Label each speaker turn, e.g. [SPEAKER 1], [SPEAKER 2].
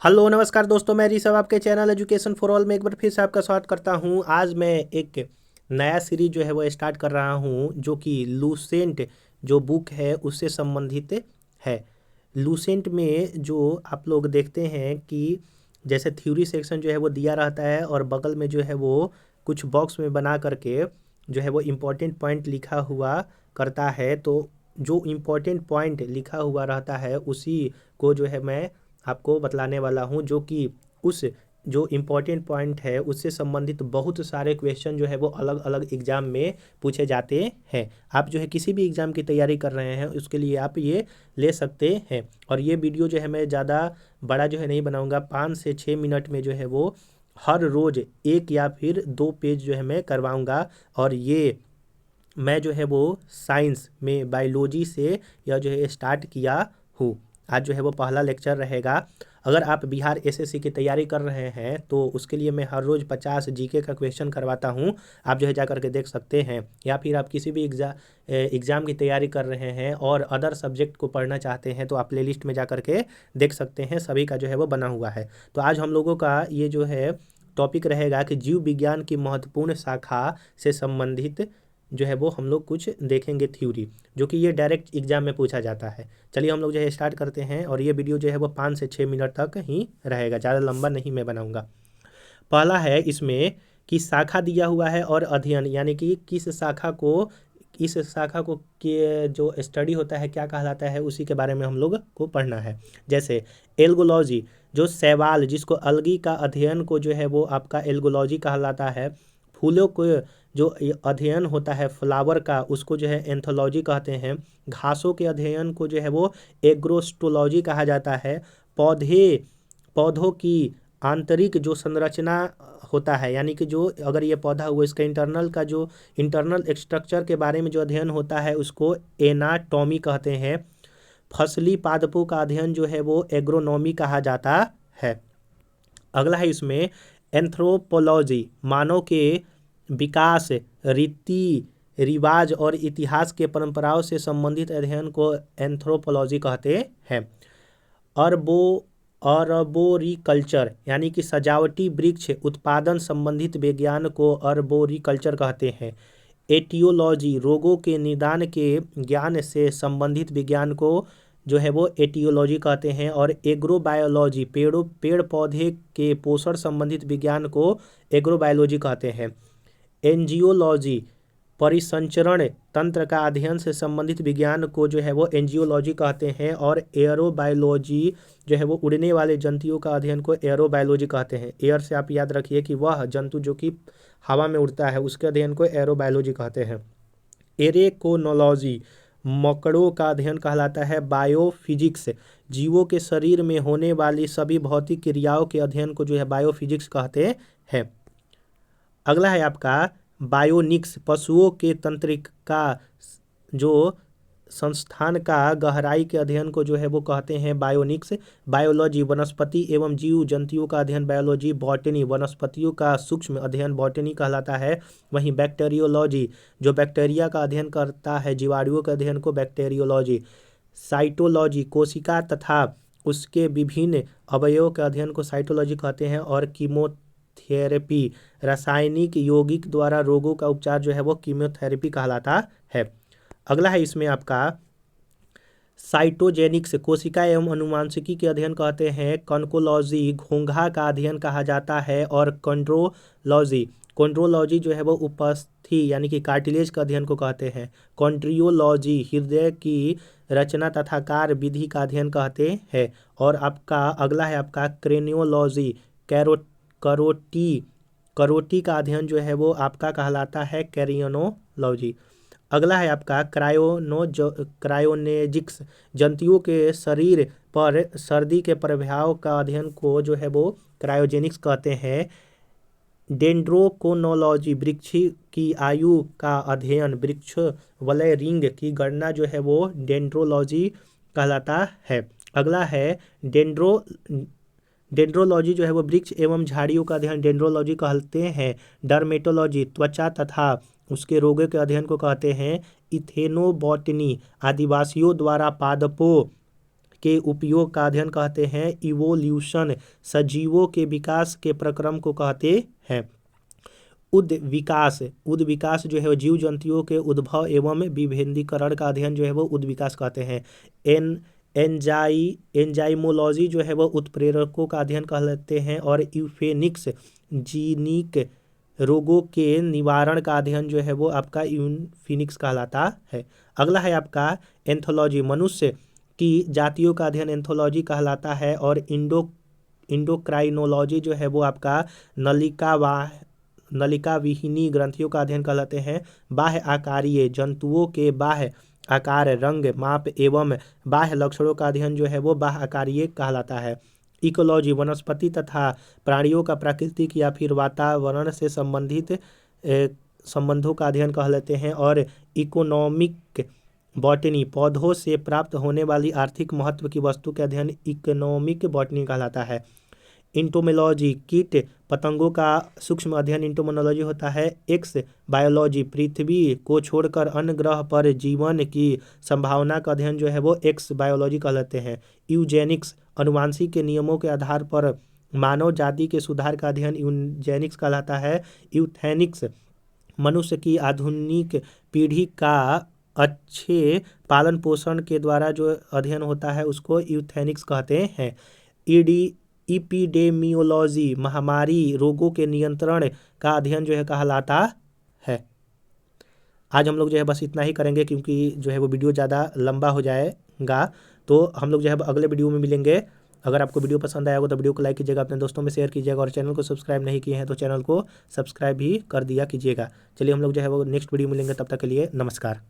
[SPEAKER 1] Hello नमस्कार दोस्तों, मैं ऋषभ आपके चैनल एजुकेशन फॉर ऑल में एक बार फिर से आपका स्वागत करता हूं। आज मैं एक नया सीरीज जो है वो स्टार्ट कर रहा हूं, जो कि लूसेंट जो बुक है उससे संबंधित है। लूसेंट में जो आप लोग देखते हैं कि जैसे थ्योरी सेक्शन जो है वो दिया रहता है और बगल में जो है वो कुछ बॉक्स में बना करके जो है वो इम्पोर्टेंट पॉइंट लिखा हुआ करता है। तो जो इम्पोर्टेंट पॉइंट लिखा हुआ रहता है उसी को जो है मैं आपको बतलाने वाला हूँ, जो कि उस जो इम्पोर्टेंट पॉइंट है उससे संबंधित बहुत सारे क्वेश्चन जो है वो अलग अलग एग्ज़ाम में पूछे जाते हैं। आप जो है किसी भी एग्ज़ाम की तैयारी कर रहे हैं उसके लिए आप ये ले सकते हैं। और ये वीडियो जो है मैं ज़्यादा बड़ा जो है नहीं बनाऊंगा, 5 से 6 मिनट में जो है वो हर रोज़ एक या फिर दो पेज जो है मैं करवाऊंगा। और ये मैं जो है वो साइंस में बायोलॉजी से यह जो है स्टार्ट किया हूँ। आज जो है वो पहला लेक्चर रहेगा। अगर आप बिहार एसएससी की तैयारी कर रहे हैं तो उसके लिए मैं हर रोज़ 50 जीके का क्वेश्चन करवाता हूँ। आप जो है जा करके देख सकते हैं, या फिर आप किसी भी एग्ज़ाम की तैयारी कर रहे हैं और अदर सब्जेक्ट को पढ़ना चाहते हैं तो आप प्लेलिस्ट में जा करके देख सकते हैं, सभी का जो है वो बना हुआ है। तो आज हम लोगों का ये जो है टॉपिक रहेगा कि जीव विज्ञान की महत्वपूर्ण शाखा से संबंधित जो है वो हम लोग कुछ देखेंगे थ्योरी, जो कि ये डायरेक्ट एग्जाम में पूछा जाता है। चलिए हम लोग जो है स्टार्ट करते हैं, और ये वीडियो जो है वो 5 से 6 मिनट तक ही रहेगा, ज़्यादा लंबा नहीं मैं बनाऊंगा। पहला है इसमें कि शाखा दिया हुआ है और अध्ययन, यानी कि किस शाखा को, इस शाखा को के जो स्टडी होता है क्या कहलाता है, उसी के बारे में हम लोग को पढ़ना है। जैसे एल्गोलॉजी, जो शैवाल जिसको अलगी का अध्ययन को जो है वो आपका एल्गोलॉजी कहलाता है। फूलों को जो अध्ययन होता है फ्लावर का, उसको जो है एंथोलॉजी कहते हैं। घासों के अध्ययन को जो है वो एग्रोस्टोलॉजी कहा जाता है। पौधों की आंतरिक जो संरचना होता है, यानी कि जो अगर ये पौधा हुआ इसका इंटरनल का जो इंटरनल स्ट्रक्चर के बारे में जो अध्ययन होता है उसको एनाटॉमी कहते हैं। फसली पादपों का अध्ययन जो है वो एग्रोनॉमी कहा जाता है। अगला है इसमें एंथ्रोपोलॉजी, मानव के विकास, रीति रिवाज और इतिहास के परंपराओं से संबंधित अध्ययन को एंथ्रोपोलॉजी कहते हैं। अर्बो अर्बोरिकल्चर, यानी कि सजावटी वृक्ष उत्पादन संबंधित विज्ञान को अर्बोरिकल्चर कहते हैं। एटियोलॉजी, रोगों के निदान के ज्ञान से संबंधित विज्ञान को जो है वो एटियोलॉजी कहते हैं। और एग्रोबायोलॉजी, पेड़ पौधे के पोषण संबंधित विज्ञान को एग्रोबायोलॉजी कहते हैं। एंजियोलॉजी, परिसंचरण तंत्र का अध्ययन से संबंधित विज्ञान को जो है वो एंजियोलॉजी कहते हैं। और एयरोबायोलॉजी जो है वो उड़ने वाले जंतुओं का अध्ययन को एयरोबायोलॉजी कहते हैं। एयर से आप याद रखिए कि वह जंतु जो कि हवा में उड़ता है उसके अध्ययन को एयरोबायोलॉजी कहते हैं। एरेकोनोलॉजी, मकड़ों का अध्ययन कहलाता है। बायोफिजिक्स, जीवों के शरीर में होने वाली सभी भौतिक क्रियाओं के अध्ययन को जो है बायोफिजिक्स कहते हैं। अगला है आपका बायोनिक्स, पशुओं के तंत्रिका जो संस्थान का गहराई के अध्ययन को जो है वो कहते हैं बायोनिक्स। बायोलॉजी, वनस्पति एवं जीव जंतुओं का अध्ययन बायोलॉजी। बॉटनी, वनस्पतियों का सूक्ष्म अध्ययन बॉटनी कहलाता है। वहीं बैक्टीरियोलॉजी, जो बैक्टीरिया का अध्ययन करता है, जीवाणुओं के अध्ययन को बैक्टीरियोलॉजी। साइटोलॉजी, कोशिका तथा उसके विभिन्न अवयवों के अध्ययन को साइटोलॉजी कहते हैं। और कीमोथेरेपी, रासायनिक यौगिक द्वारा रोगों का उपचार जो है वो कीमोथेरेपी कहलाता है। अगला है इसमें आपका साइटोजेनिक्स, कोशिका एवं अनुवांशिकी के अध्ययन कहते हैं। कॉन्कोलॉजी, घोंघा का अध्ययन कहा जाता है। और कॉन्ड्रोलॉजी जो है वो उपस्थि यानी कि कार्टिलेज का अध्ययन को कहते हैं। कॉन्ड्रियोलॉजी, हृदय की रचना तथा कार्य विधि का अध्ययन कहते हैं। और आपका अगला है आपका क्रेनियोलॉजी, करोटी करोटी का अध्ययन जो है वो आपका कहलाता है कैरियोनोलॉजी। अगला है आपका क्रायोनेजिक्स, जंतुओं के शरीर पर सर्दी के प्रभाव का अध्ययन को जो है वो क्रायोजेनिक्स कहते हैं। डेंड्रोकोनोलॉजी, वृक्ष की आयु का अध्ययन, वृक्ष वलय रिंग की गणना जो है वो डेंड्रोलॉजी कहलाता है। अगला है डेंड्रोलॉजी जो है वो वृक्ष एवं झाड़ियों का अध्ययन डेंड्रोलॉजी कहते हैं। डर्मेटोलॉजी, त्वचा तथा उसके रोगों के अध्ययन को कहते हैं इथेनोबॉटनी, आदिवासियों द्वारा पादपों के उपयोग का अध्ययन कहते हैं इवोल्यूशन। सजीवों के विकास के प्रक्रम को कहते हैं उद्विकास। उद्विकास जो है वो जीव जंतुओं के उद्भव एवं विभेदीकरण का अध्ययन जो है वो उद्विकास कहते हैं। एंजाइमोलॉजी जो है वो उत्प्रेरकों का अध्ययन कहलाते हैं। और यूफेनिक्स जीनिक रोगों के निवारण का अध्ययन जो है वो आपका यूफेनिक्स कहलाता है। अगला है आपका एंथोलॉजी। मनुष्य की जातियों का अध्ययन एंथोलॉजी कहलाता है। और इंडोक्राइनोलॉजी जो है वो आपका नलिका विहीनी ग्रंथियों का अध्ययन कहलाते हैं। बाह्य आकारीय जंतुओं के बाह्य आकार, रंग, माप एवं बाह्य लक्षणों का अध्ययन जो है वो बाह्य आकारीय कहलाता है। इकोलॉजी वनस्पति तथा प्राणियों का प्राकृतिक या फिर वातावरण से संबंधित संबंधों का अध्ययन कहलाते हैं। और इकोनॉमिक बॉटनी पौधों से प्राप्त होने वाली आर्थिक महत्व की वस्तु के अध्ययन इकोनॉमिक बॉटनी कहलाता है। इंटोमोलॉजी कीट पतंगों का सूक्ष्म अध्ययन इंटोमोलॉजी होता है। एक्स बायोलॉजी पृथ्वी को छोड़कर अन्य ग्रह पर जीवन की संभावना का अध्ययन जो है वो एक्स बायोलॉजी कहलाते हैं। यूजेनिक्स अनुवांशिक के नियमों के आधार पर मानव जाति के सुधार का अध्ययन यूजेनिक्स कहलाता है। यूथेनिक्स मनुष्य की आधुनिक पीढ़ी का अच्छे पालन पोषण के द्वारा जो अध्ययन होता है उसको यूथेनिक्स कहते हैं। इपिडेमियोलॉजी महामारी रोगों के नियंत्रण का अध्ययन जो है कहलाता है। आज हम लोग जो है बस इतना ही करेंगे क्योंकि जो है वो वीडियो ज़्यादा लंबा हो जाएगा। तो हम लोग जो है अगले वीडियो में मिलेंगे। अगर आपको वीडियो पसंद आया हो तो वीडियो को लाइक कीजिएगा, अपने दोस्तों में शेयर कीजिएगा और चैनल को सब्सक्राइब नहीं किए हैं तो चैनल को सब्सक्राइब भी कर दिया कीजिएगा। चलिए हम लोग जो है वो नेक्स्ट वीडियो मिलेंगे, तब तक के लिए नमस्कार।